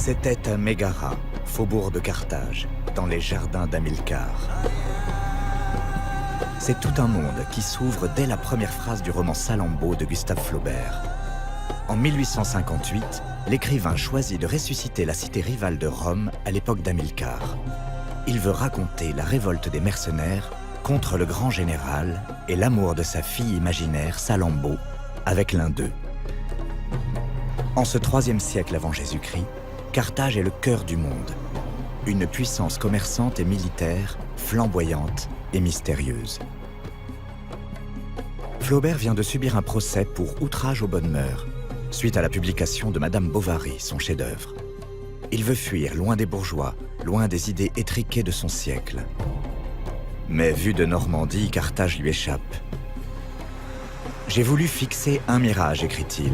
C'était à Mégara, faubourg de Carthage, dans les jardins d'Hamilcar. C'est tout un monde qui s'ouvre dès la première phrase du roman Salammbô de Gustave Flaubert. En 1858, l'écrivain choisit de ressusciter la cité rivale de Rome à l'époque d'Hamilcar. Il veut raconter la révolte des mercenaires contre le grand général et l'amour de sa fille imaginaire Salammbô avec l'un d'eux. En ce IIIe siècle avant Jésus-Christ, Carthage est le cœur du monde. Une puissance commerçante et militaire, flamboyante et mystérieuse. Flaubert vient de subir un procès pour outrage aux bonnes mœurs, suite à la publication de Madame Bovary, son chef-d'œuvre. Il veut fuir loin des bourgeois, loin des idées étriquées de son siècle. Mais vu de Normandie, Carthage lui échappe. J'ai voulu fixer un mirage, écrit-il.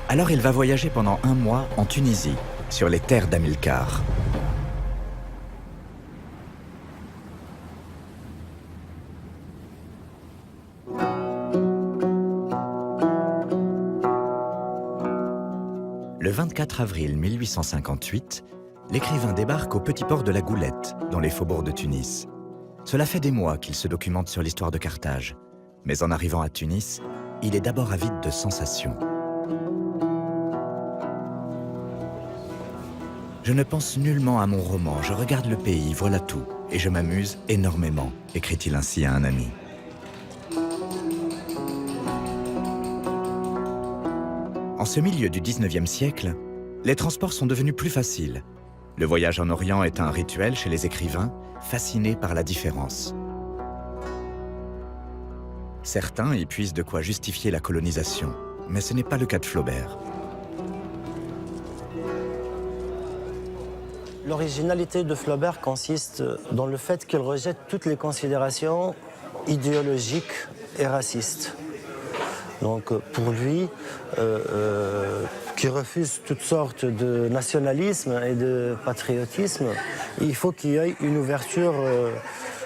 Alors il va voyager pendant 1 mois en Tunisie, sur les terres d'Hamilcar. Le 24 avril 1858, l'écrivain débarque au petit port de la Goulette, dans les faubourgs de Tunis. Cela fait des mois qu'il se documente sur l'histoire de Carthage. Mais en arrivant à Tunis, il est d'abord avide de sensations. Je ne pense nullement à mon roman, je regarde le pays, voilà tout, et je m'amuse énormément, écrit-il ainsi à un ami. En ce milieu du XIXe siècle, les transports sont devenus plus faciles. Le voyage en Orient est un rituel chez les écrivains, fascinés par la différence. Certains y puisent de quoi justifier la colonisation, mais ce n'est pas le cas de Flaubert. L'originalité de Flaubert consiste dans le fait qu'il rejette toutes les considérations idéologiques et racistes. Donc pour lui, qui refuse toutes sortes de nationalisme et de patriotisme, il faut qu'il y ait une ouverture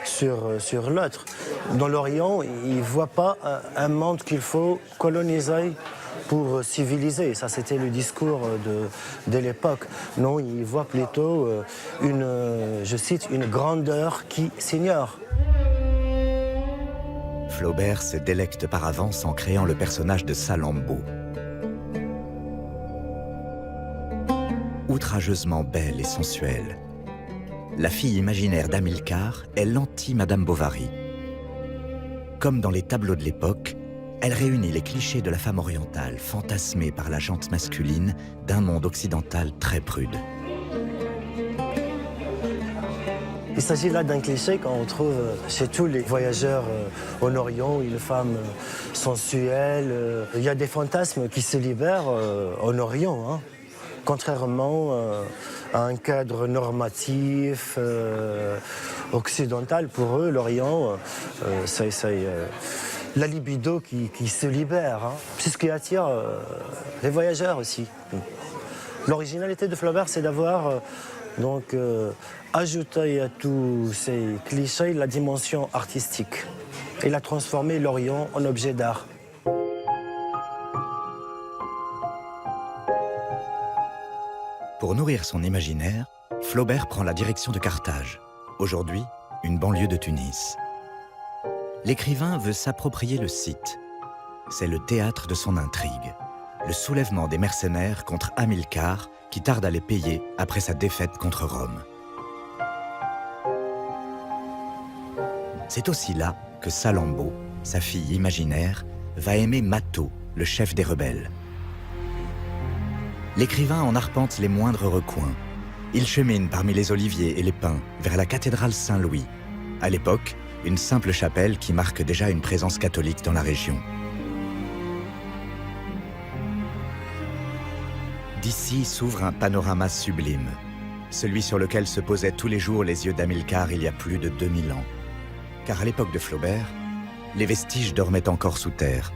sur l'autre. Dans l'Orient, il ne voit pas un monde qu'il faut coloniser pour civiliser. Ça, c'était le discours de l'époque. Non, il voit plutôt je cite, une grandeur qui s'ignore. Flaubert se délecte par avance en créant le personnage de Salammbô. Outrageusement belle et sensuelle, la fille imaginaire d'Hamilcar est l'anti-Madame Bovary. Comme dans les tableaux de l'époque, elle réunit les clichés de la femme orientale, fantasmée par la jante masculine d'un monde occidental très prude. Il s'agit là d'un cliché qu'on retrouve chez tous les voyageurs en Orient, une femme sensuelle. Il y a des fantasmes qui se libèrent en Orient, hein. Contrairement à un cadre normatif occidental. Pour eux, l'Orient, c'est la libido qui se libère. Hein. C'est ce qui attire les voyageurs aussi. L'originalité de Flaubert, c'est d'avoir ajouté à tous ces clichés la dimension artistique. Il a transformé l'Orient en objet d'art. Pour nourrir son imaginaire, Flaubert prend la direction de Carthage, aujourd'hui une banlieue de Tunis. L'écrivain veut s'approprier le site. C'est le théâtre de son intrigue, le soulèvement des mercenaires contre Hamilcar qui tarde à les payer après sa défaite contre Rome. C'est aussi là que Salammbô, sa fille imaginaire, va aimer Mâtho, le chef des rebelles. L'écrivain en arpente les moindres recoins. Il chemine parmi les oliviers et les pins vers la cathédrale Saint-Louis, à l'époque, une simple chapelle qui marque déjà une présence catholique dans la région. D'ici s'ouvre un panorama sublime, celui sur lequel se posaient tous les jours les yeux d'Hamilcar il y a plus de 2000 ans. Car à l'époque de Flaubert, les vestiges dormaient encore sous terre.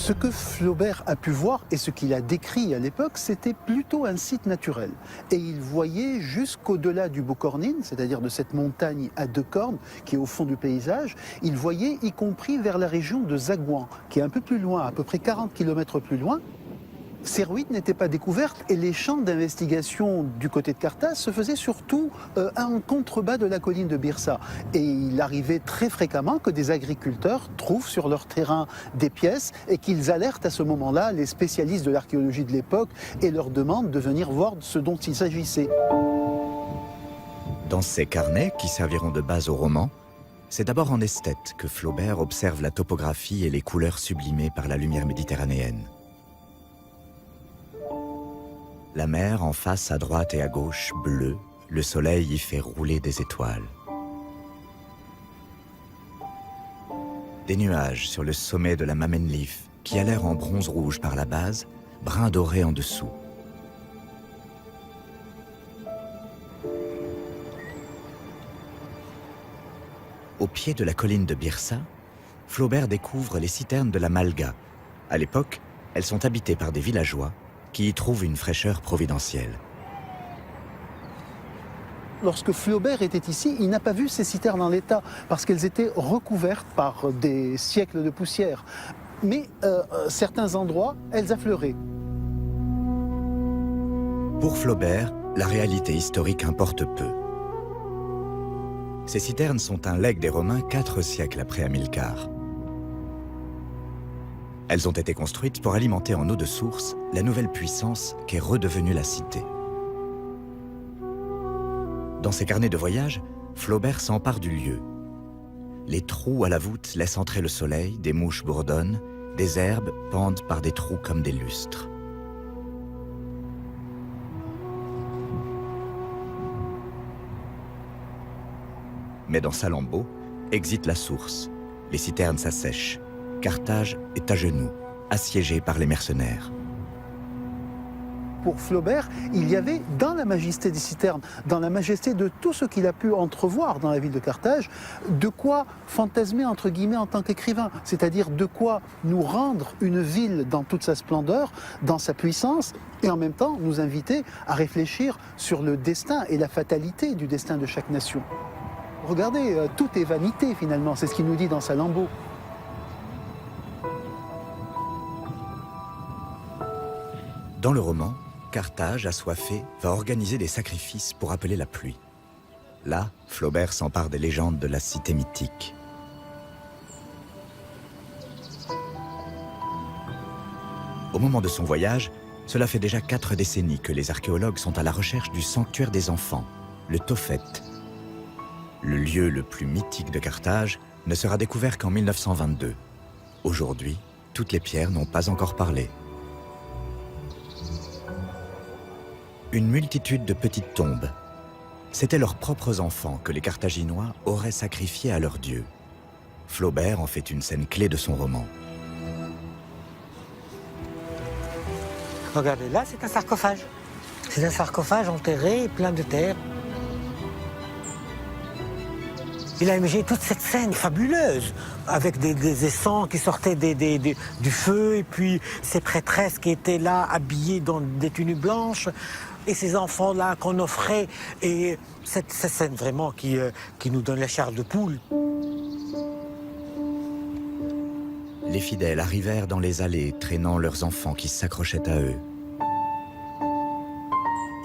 Ce que Flaubert a pu voir et ce qu'il a décrit à l'époque, c'était plutôt un site naturel. Et il voyait jusqu'au-delà du Beaucornine, c'est-à-dire de cette montagne à 2 cornes qui est au fond du paysage, il voyait y compris vers la région de Zagouan, qui est un peu plus loin, à peu près 40 km plus loin. Ces ruines n'étaient pas découvertes et les champs d'investigation du côté de Carthage se faisaient surtout en contrebas de la colline de Byrsa. Et il arrivait très fréquemment que des agriculteurs trouvent sur leur terrain des pièces et qu'ils alertent à ce moment-là les spécialistes de l'archéologie de l'époque et leur demandent de venir voir ce dont il s'agissait. Dans ces carnets, qui serviront de base au roman, c'est d'abord en esthète que Flaubert observe la topographie et les couleurs sublimées par la lumière méditerranéenne. La mer en face à droite et à gauche bleue, le soleil y fait rouler des étoiles. Des nuages sur le sommet de la Mamenlif qui a l'air en bronze rouge par la base, brun doré en dessous. Au pied de la colline de Byrsa, Flaubert découvre les citernes de la Malga. À l'époque, elles sont habitées par des villageois qui y trouvent une fraîcheur providentielle. Lorsque Flaubert était ici, il n'a pas vu ces citernes en l'état parce qu'elles étaient recouvertes par des siècles de poussière. Mais certains endroits, elles affleuraient. Pour Flaubert, la réalité historique importe peu. Ces citernes sont un legs des Romains 4 siècles après Hamilcar. Elles ont été construites pour alimenter en eau de source la nouvelle puissance qu'est redevenue la cité. Dans ses carnets de voyage, Flaubert s'empare du lieu. Les trous à la voûte laissent entrer le soleil, des mouches bourdonnent, des herbes pendent par des trous comme des lustres. Mais dans Salammbô, exit la source. Les citernes s'assèchent. Carthage est à genoux, assiégée par les mercenaires. Pour Flaubert, il y avait dans la majesté des citernes, dans la majesté de tout ce qu'il a pu entrevoir dans la ville de Carthage, de quoi fantasmer entre guillemets en tant qu'écrivain, c'est-à-dire de quoi nous rendre une ville dans toute sa splendeur, dans sa puissance, et en même temps nous inviter à réfléchir sur le destin et la fatalité du destin de chaque nation. Regardez, tout est vanité finalement, c'est ce qu'il nous dit dans Salammbô. Dans le roman, Carthage, assoiffé, va organiser des sacrifices pour appeler la pluie. Là, Flaubert s'empare des légendes de la cité mythique. Au moment de son voyage, cela fait déjà 4 décennies que les archéologues sont à la recherche du sanctuaire des enfants, le Tophet. Le lieu le plus mythique de Carthage ne sera découvert qu'en 1922. Aujourd'hui, toutes les pierres n'ont pas encore parlé. Une multitude de petites tombes. C'étaient leurs propres enfants que les Carthaginois auraient sacrifiés à leurs dieux. Flaubert en fait une scène clé de son roman. Regardez, là c'est un sarcophage. C'est un sarcophage enterré, plein de terre. Il a imaginé toute cette scène fabuleuse, avec des essence qui sortaient du feu, et puis ces prêtresses qui étaient là, habillées dans des tenues blanches, et ces enfants-là qu'on offrait, et cette scène vraiment qui nous donne la chair de poule. Les fidèles arrivèrent dans les allées, traînant leurs enfants qui s'accrochaient à eux.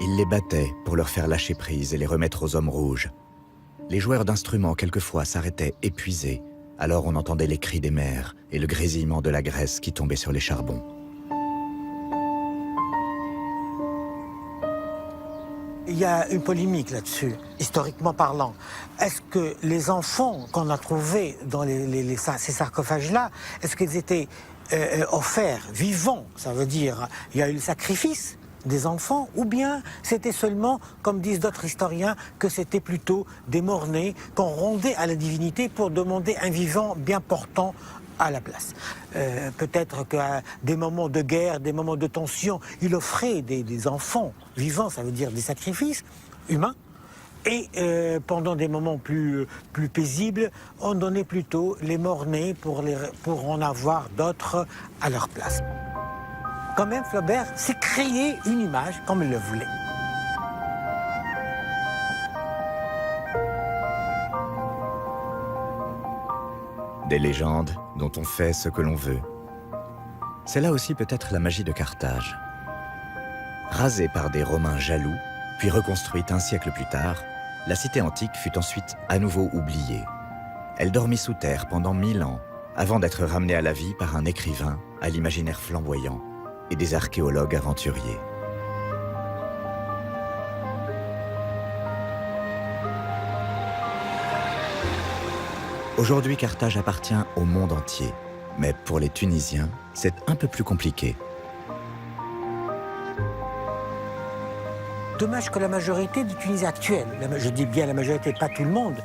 Ils les battaient pour leur faire lâcher prise et les remettre aux hommes rouges. Les joueurs d'instruments, quelquefois, s'arrêtaient épuisés. Alors on entendait les cris des mères et le grésillement de la graisse qui tombait sur les charbons. Il y a une polémique là-dessus, historiquement parlant. Est-ce que les enfants qu'on a trouvés dans ces sarcophages-là, est-ce qu'ils étaient offerts vivants? Ça veut dire, il y a eu le sacrifice des enfants, ou bien c'était seulement, comme disent d'autres historiens, que c'était plutôt des morts-nés qu'on rendait à la divinité pour demander un vivant bien portant à la place. Peut-être qu'à des moments de guerre, des moments de tension, il offrait des enfants vivants, ça veut dire des sacrifices humains, Et pendant des moments plus paisibles, on donnait plutôt les morts-nés pour en avoir d'autres à leur place. Quand même, Flaubert s'est créé une image comme il le voulait. Des légendes dont on fait ce que l'on veut. C'est là aussi peut-être la magie de Carthage. Rasée par des Romains jaloux, puis reconstruite un siècle plus tard, la cité antique fut ensuite à nouveau oubliée. Elle dormit sous terre pendant 1000 ans, avant d'être ramenée à la vie par un écrivain à l'imaginaire flamboyant et des archéologues aventuriers. Aujourd'hui, Carthage appartient au monde entier, mais pour les Tunisiens, c'est un peu plus compliqué. Dommage que la majorité des Tunisiens actuels, je dis bien la majorité, pas tout le monde,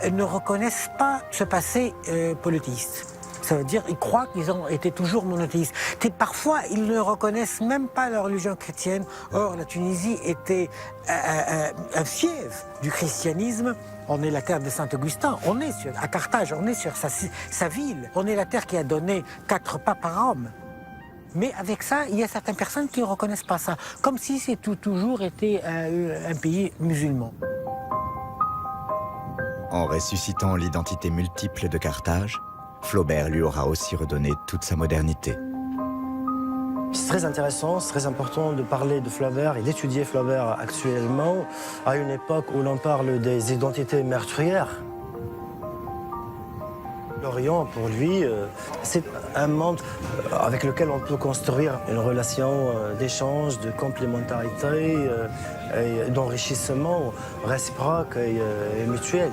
ne reconnaissent pas ce passé polythéiste. Ça veut dire qu'ils croient qu'ils ont été toujours monothéistes. Et parfois, ils ne reconnaissent même pas leur religion chrétienne. Or, la Tunisie était un fief du christianisme. On est la terre de Saint-Augustin, on est à Carthage, on est sur sa ville. On est la terre qui a donné 4 papes à Rome. Mais avec ça, il y a certaines personnes qui ne reconnaissent pas ça, comme si c'est toujours été un pays musulman. En ressuscitant l'identité multiple de Carthage, Flaubert lui aura aussi redonné toute sa modernité. C'est très intéressant, c'est très important de parler de Flaubert et d'étudier Flaubert actuellement, à une époque où l'on parle des identités meurtrières. L'Orient, pour lui, c'est un monde avec lequel on peut construire une relation d'échange, de complémentarité et d'enrichissement réciproque et mutuel.